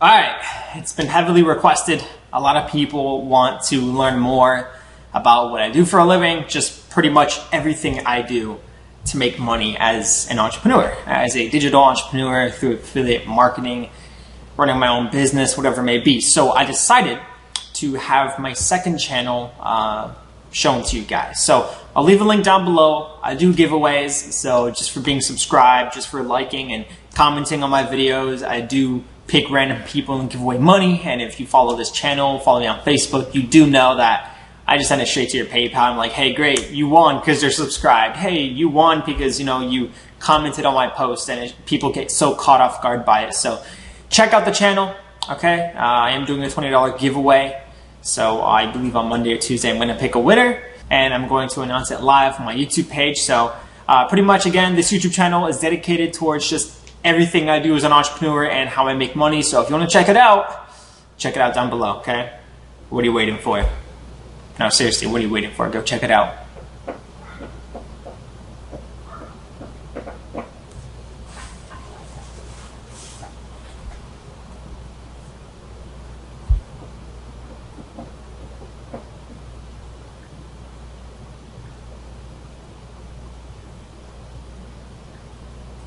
All right, it's been heavily requested. A lot of people want to learn more about what I do for a living, just pretty much everything I do to make money as an entrepreneur, as a digital entrepreneur through affiliate marketing, running my own business, whatever it may be. So I decided to have my second channel shown to you guys. So I'll leave a link down below. I do giveaways, so just for being subscribed, just for liking and commenting on my videos, I do pick random people and give away money. And if you follow this channel, follow me on Facebook, you do know that I just send it straight to your PayPal. I'm like, hey, great, you won because you're subscribed. Hey, you won because you commented on my post, and people get so caught off guard by it. So check out the channel, okay? I am doing a $20 giveaway. So I believe on Monday or Tuesday I'm going to pick a winner, and I'm going to announce it live on my YouTube page. So pretty much, again, this YouTube channel is dedicated towards just everything I do as an entrepreneur and how I make money. So if you want to check it out down below, okay? What are you waiting for? No, seriously, what are you waiting for? Go check it out.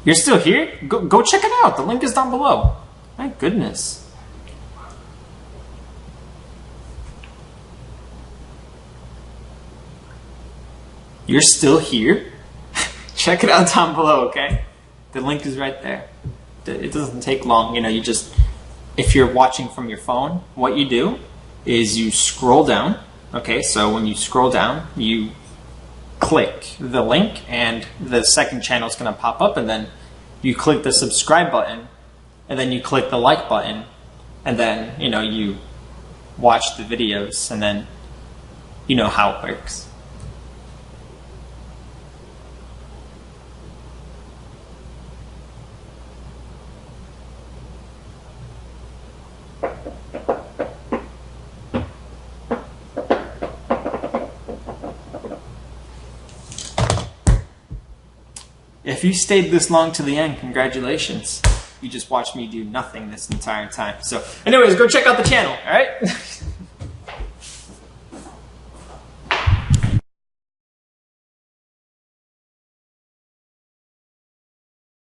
You're still here? Go check it out. The link is down below. My goodness. You're still here? Check it out down below, okay? The link is right there. It doesn't take long. If you're watching from your phone, what you do is you scroll down. Okay, so when you scroll down, you click the link and the second channel is going to pop up, and then you click the subscribe button, and then you click the like button, and then you watch the videos, and then you know how it works. If you stayed this long to the end, congratulations. You just watched me do nothing this entire time. So anyways, go check out the channel, all right?